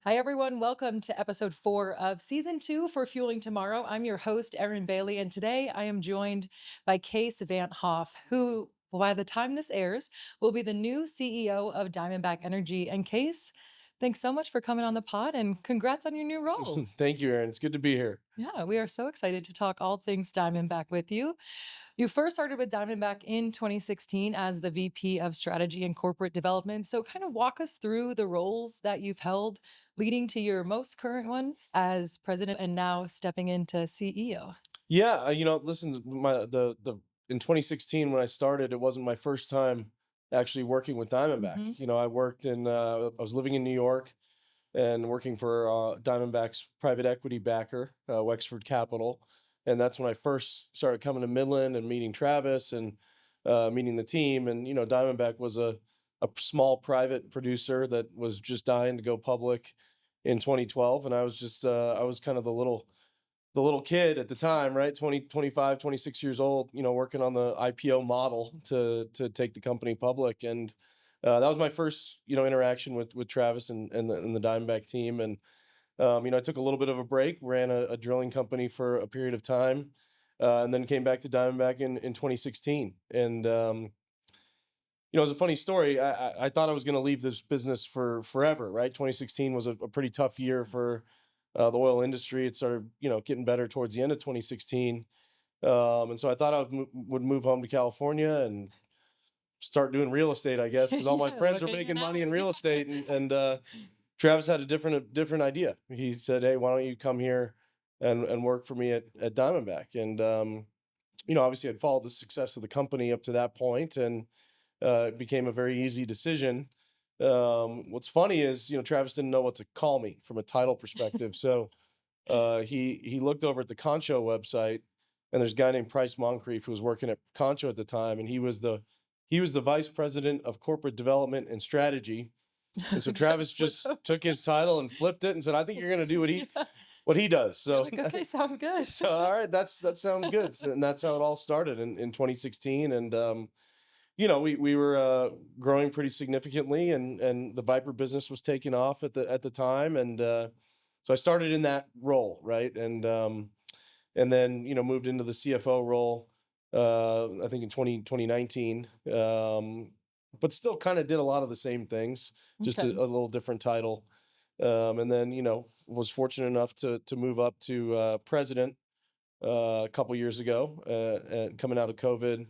Hi, everyone. Welcome to episode 4 of season 2 for Fueling Tomorrow. I'm your host, Erin Bailey, and today I am joined by Kaes Van't Hof, who, by the time this airs, will be the new CEO of Diamondback Energy. And Kaes, thanks so much for coming on the pod and congrats on your new role. Thank you, Aaron. It's good to be here. Yeah, we are so excited to talk all things Diamondback with you. You first started with Diamondback in 2016 as the VP of Strategy and Corporate Development. So, kind of walk us through the roles that you've held leading to your most current one as president and now stepping into CEO. Yeah, listen, my the in 2016 when I started, it wasn't my first time actually working with Diamondback. Hmm. I worked I was living in New York and working for Diamondback's private equity backer, Wexford Capital, and that's when I first started coming to Midland and meeting Travis and meeting the team. And Diamondback was a small private producer that was just dying to go public in 2012, and I was kind of the little kid at the time, right? 20, 25, 26 years old, working on the IPO model to take the company public. And that was my first, interaction with Travis and the Diamondback team. And, I took a little bit of a break, ran a drilling company for a period of time, and then came back to Diamondback in 2016. And, it's a funny story. I thought I was going to leave this business for forever, right? 2016 was a pretty tough year for the oil industry. It started, getting better towards the end of 2016. And so I thought would move home to California and start doing real estate, I guess, because all my Yeah, friends were looking it making money out. in real estate. And Travis had a different idea. He said, "Hey, why don't you come here and work for me at Diamondback?" And obviously, I'd followed the success of the company up to that point, and it became a very easy decision. What's funny is, Travis didn't know what to call me from a title perspective, so he looked over at the Concho website, and there's a guy named Price Moncrief who was working at Concho at the time, and he was the vice president of corporate development and strategy. And so Travis Just flip just over. took his title and flipped it and said, "I think you're going to do what he Yeah. what he does." You're So like, okay, sounds good. so all right, that sounds good. And that's how it all started in 2016. And we were growing pretty significantly, and the Viper business was taking off at the time. And so I started in that role, right? And then moved into the CFO role, I think in 2019. But still kind of did a lot of the same things, just a Okay. little different title. And then was fortunate enough to move up to president a couple years ago, and coming out of COVID,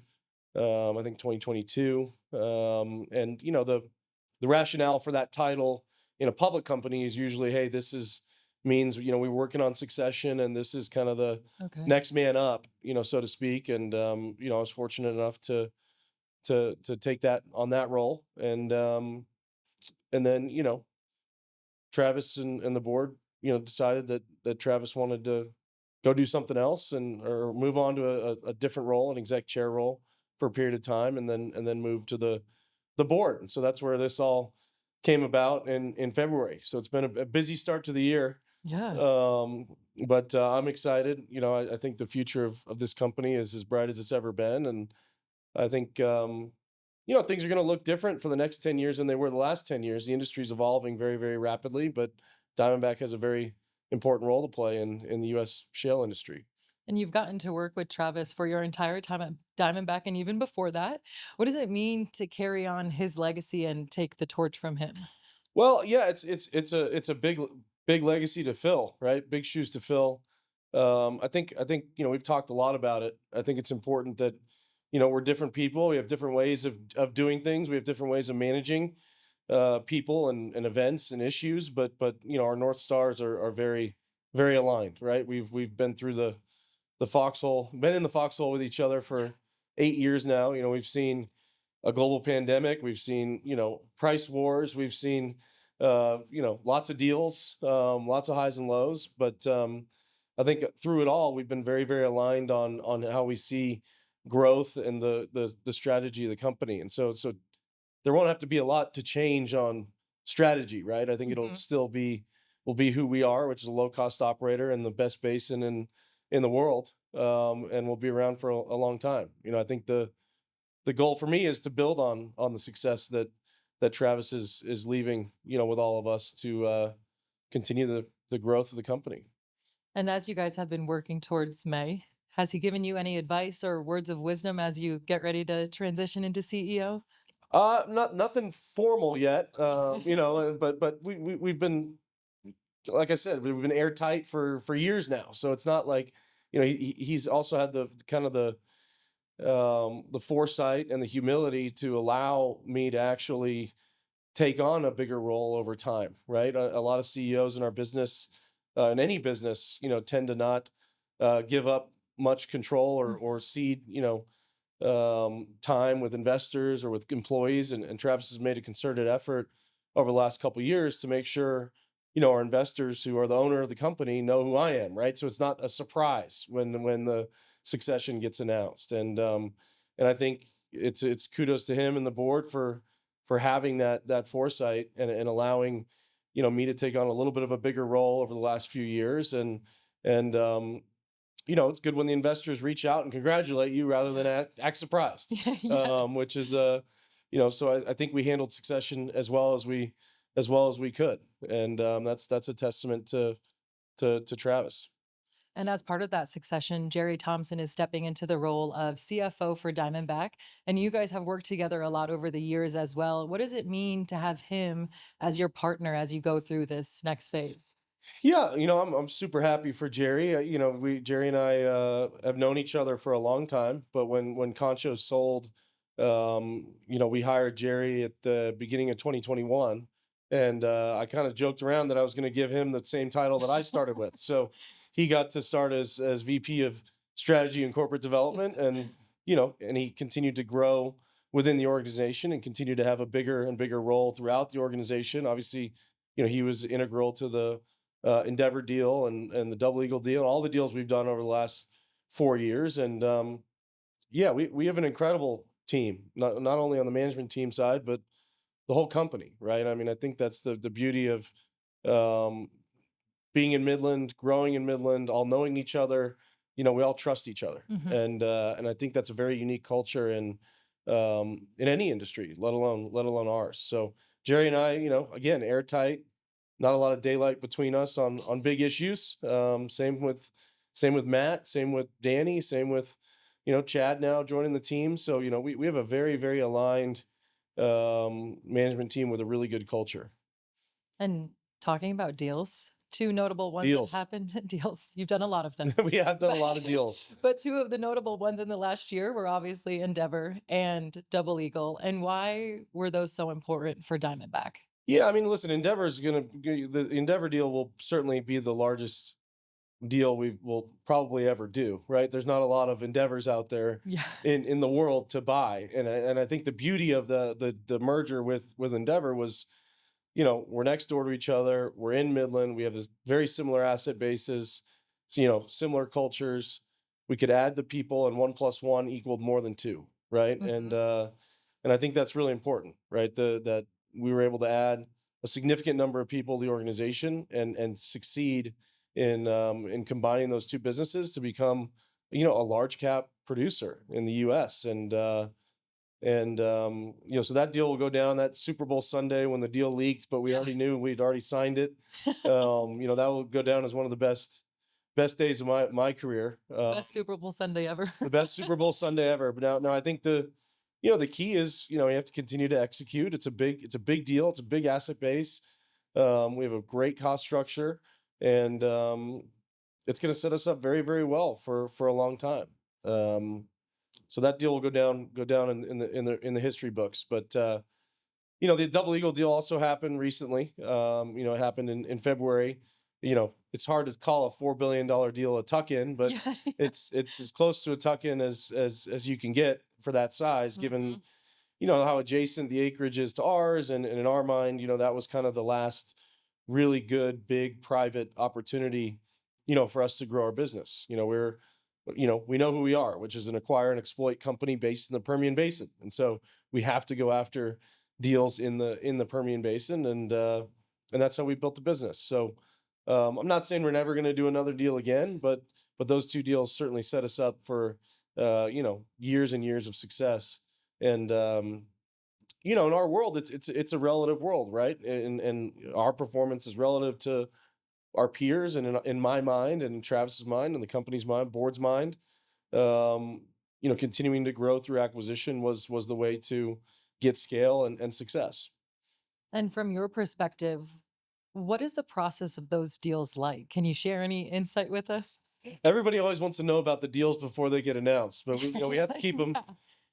I think 2022. And the rationale for that title in a public company is usually, hey, this is means we're working on succession, and this is kind of the Okay. next man up, so to speak. And I was fortunate enough to take that on that role. And then Travis and the board decided that Travis wanted to go do something else and or move on to a different role, an exec chair role for a period of time, and then move to the board. And so that's where this all came about in February. So it's been a busy start to the year. Yeah. But I'm excited. I think the future of this company is as bright as it's ever been. And I think things are going to look different for the next 10 years than they were the last 10 years. The industry is evolving very, very rapidly, but Diamondback has a very important role to play in the U.S. shale industry. And you've gotten to work with Travis for your entire time at Diamondback and even before that. What does it mean to carry on his legacy and take the torch from him? Well, yeah, it's a big legacy to fill, right? Big shoes to fill. I think we've talked a lot about it. I think it's important that we're different people. We have different ways of doing things. We have different ways of managing people and events and issues. But our North Stars are very very aligned, right? We've been through the foxhole, been in the foxhole with each other for 8 years now. We've seen a global pandemic. We've seen, price wars. We've seen, lots of deals, lots of highs and lows. But I think through it all, we've been very, very aligned on how we see growth and the strategy of the company. And so there won't have to be a lot to change on strategy, right? I think it'll Mhm. still will be who we are, which is a low cost operator in the best basin in the world, and we'll be around for a long time. I think the goal for me is to build on the success that Travis is leaving, with all of us continue the growth of the company. And as you guys have been working towards May, has he given you any advice or words of wisdom as you get ready to transition into CEO? Not nothing formal yet, but we've been, like I said, we've been airtight for years now. So it's not like, he's also had the kind of the foresight and the humility to allow me to actually take on a bigger role over time, right? A lot of CEOs in our business, in any business, tend to not give up much control or cede, time with investors or with employees. And Travis has made a concerted effort over the last couple of years to make sure, our investors who are the owner of the company know who I am, right? So it's not a surprise when the succession gets announced. And I think it's kudos to him and the board for having that foresight and allowing, me to take on a little bit of a bigger role over the last few years. And it's good when the investors reach out and congratulate you rather than act surprised, Yeah. which is so I think we handled succession as well as we could, and that's a testament to Travis. And as part of that succession, Jerry Thompson is stepping into the role of CFO for Diamondback. And you guys have worked together a lot over the years as well. What does it mean to have him as your partner as you go through this next phase? Yeah, I'm super happy for Jerry. We Jerry and I have known each other for a long time, but when Concho sold, we hired Jerry at the beginning of 2021, and I kind of joked around that I was going to give him the same title that I started with. So he got to start as VP of Strategy and Corporate Development, and he continued to grow within the organization and continue to have a bigger and bigger role throughout the organization. Obviously, he was integral to the Endeavor deal and the Double Eagle deal, all the deals we've done over the last 4 years. And yeah, we have an incredible team, not only on the management team side, but the whole company, right? I mean, I think that's the beauty of um, being in Midland, growing in Midland, all knowing each other. We all trust each other, Mhm. and I think that's a very unique culture in any industry, let alone ours. So Jerry and I, again, airtight, not a lot of daylight between us on big issues. Same with Matt, same with Danny, same with Chad now joining the team. So we have a very very aligned management team with a really good culture. And talking about deals, two notable ones that Deals. happened deals. You've done a lot of them. We have done a But lot of deals. but two of the notable ones in the last year were obviously Endeavor and Double Eagle. And why were those so important for Diamondback? Yeah, I mean, listen, the Endeavor deal will certainly be the largest deal we will probably ever do, right? There's not a lot of Endeavors out there Yeah. in the world to buy, and I think the beauty of the merger with Endeavor was, we're next door to each other, we're in Midland, we have this very similar asset bases, so, similar cultures. We could add the people, and one plus one equaled more than two, right? And Mhm. uh, and I think that's really important, right? That we were able to add a significant number of people to the organization and succeed in combining those two businesses to become a large cap producer in the U.S. And so that deal will go down that Super Bowl Sunday when the deal leaked, but we Yeah. already knew we'd already signed it. That will go down as one of the best days of my career. The best Super Bowl Sunday ever. The best Super Bowl Sunday ever. But now I think the key is, you have to continue to execute. It's a big deal. It's a big asset base. We have a great cost structure, and it's going to set us up very, very well for a long time. Um, so that deal will go down in the history books. But the Double Eagle deal also happened recently. It happened in February. It's hard to call a $4 billion deal a tuck in, but Yeah. it's as close to a tuck in as you can get for that size, given Mhm. how adjacent the acreage is to ours, and in our mind, that was kind of the last really good big private opportunity, for us to grow our business. We know who we are, which is an acquire and exploit company based in the Permian Basin, and so we have to go after deals in the Permian Basin, and that's how we built the business. So I'm not saying we're never going to do another deal again, but those two deals certainly set us up for years and years of success. And in our world, it's a relative world, right? And our performance is relative to our peers, and in my mind, and in Travis's mind, and the company's mind, board's mind, um, continuing to grow through acquisition was the way to get scale and success. And from your perspective, what is the process of those deals like? Can you share any insight with us? Everybody always wants to know about the deals before they get announced, but we have to keep them. Yeah.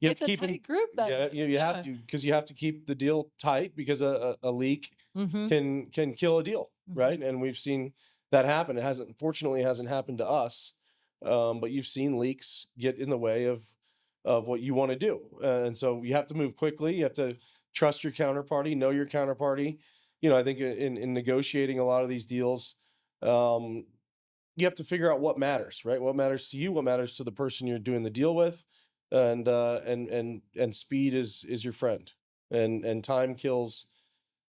You have It's to a keep them. tight group then. Yeah, you have Yeah. to, because you have to keep the deal tight, because a leak Mm-hmm. can kill a deal, Mm-hmm. right? And we've seen that happen. It hasn't, fortunately, it hasn't happened to us, but you've seen leaks get in the way of what you want to do, and so you have to move quickly. You have to trust your counterparty, know your counterparty. I think in negotiating a lot of these deals, um, you have to figure out what matters, right? What matters to you, what matters to the person you're doing the deal with, and speed is your friend, and time kills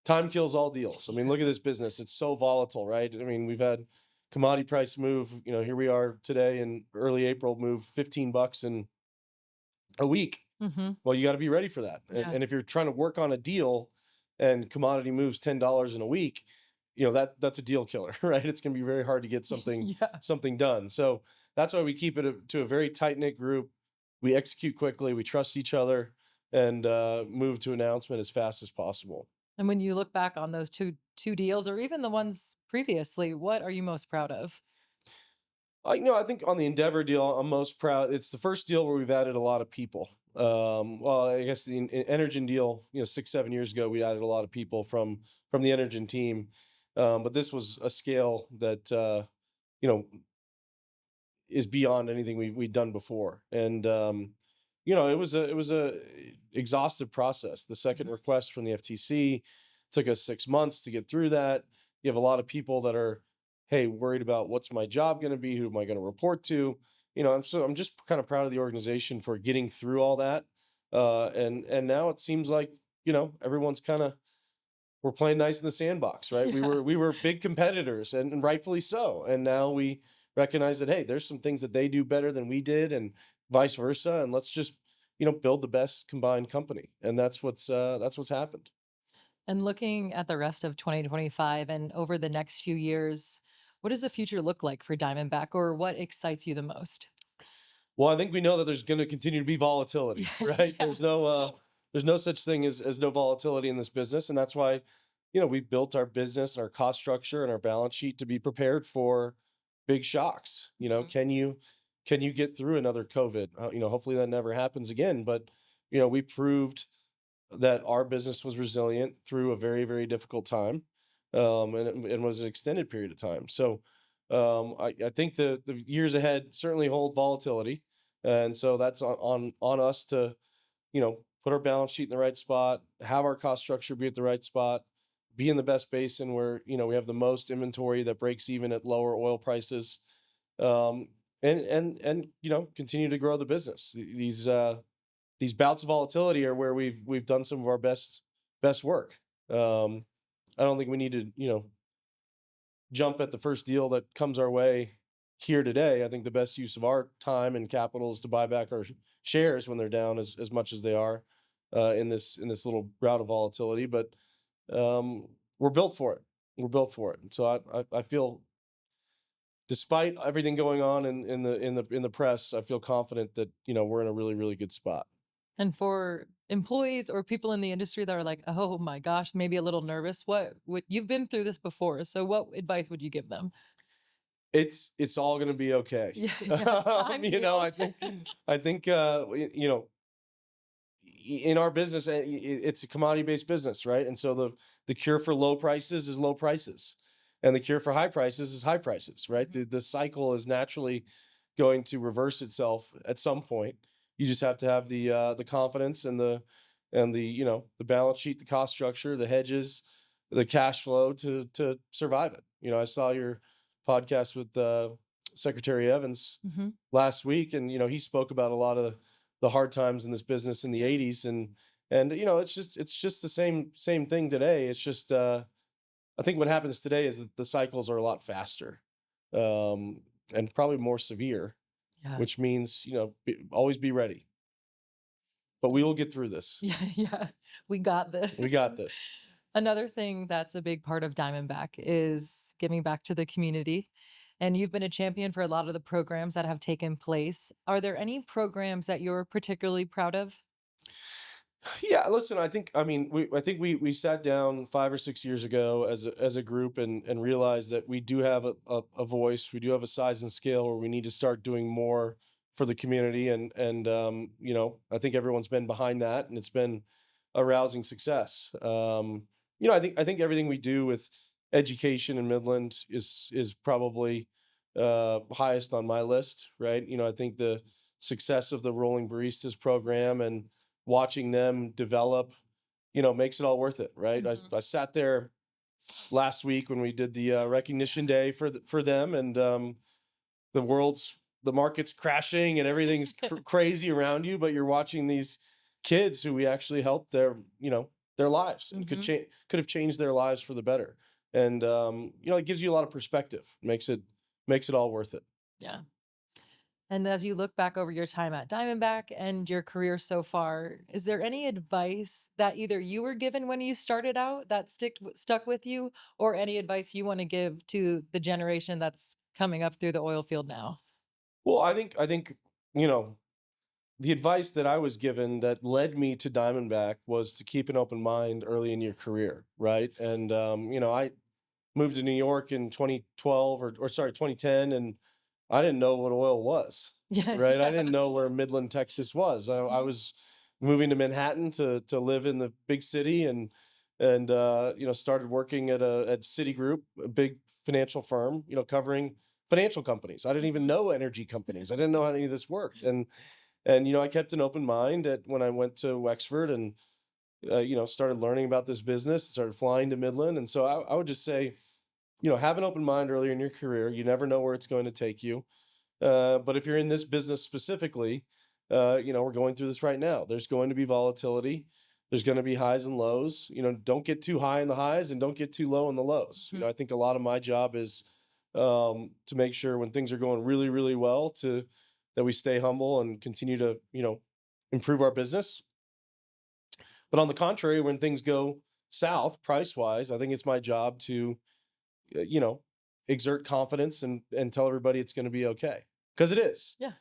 all deals. I mean, look at this business; it's so volatile, right? I mean, we've had commodity price move. Here we are today in early April, move $15 in a week. Mm-hmm. Well, you got to be ready for that. And, Yeah. and if you're trying to work on a deal and commodity moves $10 in a week, that's a deal killer, right? It's going to be very hard to get something Yeah. something done. So that's why we keep it to a very tight knit group. We execute quickly. We trust each other, and move to announcement as fast as possible. And when you look back on those two deals or even the ones previously, what are you most proud of? I think on the Endeavor deal, I'm most proud. It's the first deal where we've added a lot of people. Well, I guess the Energen deal, 6, 7 years ago, we added a lot of people from the Energen team. But this was a scale that you know is beyond anything we'd done before, and it was a exhaustive process. The second Mhm. request from the FTC took us 6 months to get through that. You have a lot of people that are, hey, worried about what's my job going to be, who am I going to report to. I'm just kind of proud of the organization for getting through all that, and now it seems like everyone's kind of, we're playing nice in the sandbox, right? We Yeah. were we were big competitors, and rightfully so. And now we recognize that, hey, there's some things that they do better than we did, and vice versa. And let's just build the best combined company. And that's what's happened. And looking at the rest of 2025 and over the next few years, what does the future look like for Diamondback or what excites you the most? Well, I think we know that there's going to continue to be volatility, right? Yeah. There's no such thing as no volatility in this business, and that's why we've built our business and our cost structure and our balance sheet to be prepared for big shocks. Mhm. Can you get through another COVID? Hopefully that never happens again. But we proved that our business was resilient through a very, very difficult time, and was an extended period of time. So I think the years ahead certainly hold volatility, and so that's on us to put our balance sheet in the right spot, have our cost structure be at the right spot, be in the best basin where we have the most inventory that breaks even at lower oil prices, um, and continue to grow the business. These bouts of volatility are where we've done some of our best work. Um, I don't think we need to jump at the first deal that comes our way here today. I think the best use of our time and capital is to buy back our shares when they're down as much as they are, in this little route of volatility. But um, we're built for it. We're built for it. So I feel, despite everything going on in the press, I feel confident that we're in a really, really good spot. And for employees or people in the industry that are like, "Oh my gosh, maybe a little nervous." What would you've been through this before, so what advice would you give them? It's all going to be okay. Yeah, yeah, time I heals. think in our business, it's a commodity based business, right? And so the cure for low prices is low prices, and the cure for high prices is high prices, right? Mhm. The cycle is naturally going to reverse itself at some point. You just have to have the confidence, and the balance sheet, the cost structure, the hedges, the cash flow to survive it. I saw your podcast with Secretary Evans Mhm. last week, and he spoke about a lot of the hard times in this business in the Yeah. 80s, and it's just the same thing today. It's just I think what happens today is that the cycles are a lot faster, um, and probably more severe, Yeah. which means always be ready. but we will get through this. Yeah, yeah, we got We this. got this. Another thing that's a big part of Diamondback is giving back to the community. And you've been a champion for a lot of the programs that have taken place. Are there any programs that you're particularly proud of? Yeah, listen, I think we sat down 5 or 6 years ago as a group and realized that we do have a voice, we do have a size and scale where we need to start doing more for the community, and I think everyone's been behind that, and it's been a rousing success. I think everything we do with education in Midland is probably highest on my list, right? I think the success of the Rolling Baristas program and watching them develop, makes it all worth it, right? Mhm. I sat there last week when we did the recognition day for them, and the market's crashing and everything's crazy around you, but you're watching these kids who we actually helped their lives and Mhm. could have changed their lives for the better, and it gives you a lot of perspective, makes it all worth it. Yeah. And as you look back over your time at Diamondback and your career so far, is there any advice that either you were given when you started out that stuck with you, or any advice you want to give to the generation that's coming up through the oil field now? Well, I think you know the advice that I was given that led me to Diamondback was to keep an open mind early in your career, right? And I moved to New York in 2012, or sorry, 2010, and I didn't know what oil was, Yeah, right? I yeah. didn't know where Midland, Texas was. I Mhm. was moving to Manhattan to live in the big city, and started working at Citigroup, a big financial firm, covering financial companies. I didn't even Mhm. know energy companies. I didn't know how any of this worked, and I kept an open mind when I went to Wexford, and started learning about this business, started flying to Midland. And so I would just say, have an open mind earlier in your career. You never know where it's going to take you. But if you're in this business specifically, we're going through this right now. There's going to be volatility. There's going to be highs and lows. Don't get too high in the highs and don't get too low in the lows. Mhm. I think a lot of my job is to make sure when things are going really, really well, that we stay humble and continue to, improve our business. But on the contrary, when things go south price wise, I think it's my job to, uh, you know, exert confidence and tell everybody it's going to be okay, because it is. Yeah.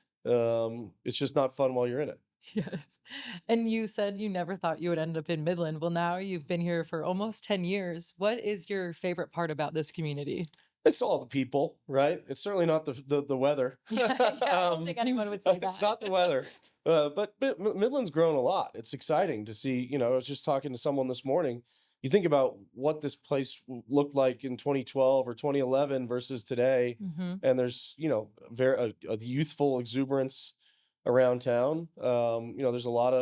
It's just not fun while you're in it. Yes. And you said you never thought you would end up in Midland. Well, now you've been here for almost 10 years. What is your favorite part about this community? It's all the people, right? It's certainly not the weather. Yeah, yeah, I don't think anyone would say It's that. not the weather, but Midland's grown a lot. It's exciting to see. I was just talking to someone this morning. You think about what this place looked like in 2012 or 2011 versus today, Mhm. and there's a youthful exuberance around town. There's a lot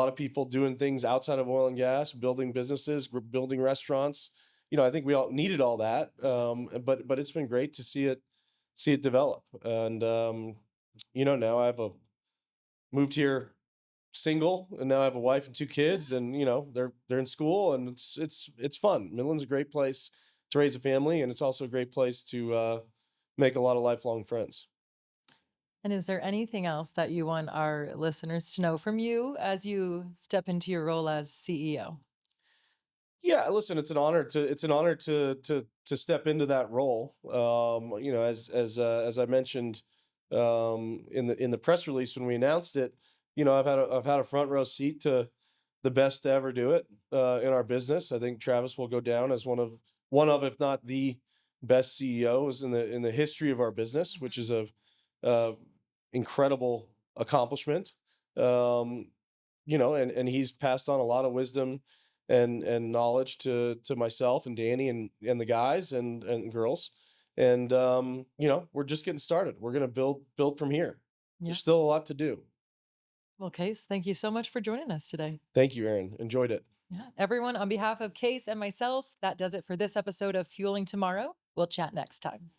of people doing things outside of oil and gas, building businesses, building restaurants. I think we all needed all that, Yes. but it's been great to see it develop. And now moved here single, and now I have a wife and two kids, and they're in school, and it's fun. Midland's a great place to raise a family, and it's also a great place to make a lot of lifelong friends. And is there anything else that you want our listeners to know from you as you step into your role as CEO? Yeah, listen, it's an honor to step into that role. As I mentioned in the press release when we announced it, I've had a front row seat to the best to ever do it in our business. I think Travis will go down as one of if not the best CEOs in the history of our business, which Mhm. is a uh, incredible accomplishment. Um, and he's passed on a lot of wisdom and knowledge to myself and Danny and the guys and girls. And we're just getting started. We're gonna build from here. Yeah. There's still a lot to do. Well, Case, thank you so much for joining us today. Thank you, Aaron. Enjoyed it. Yeah. Everyone, on behalf of Case and myself, that does it for this episode of Fueling Tomorrow. We'll chat next time.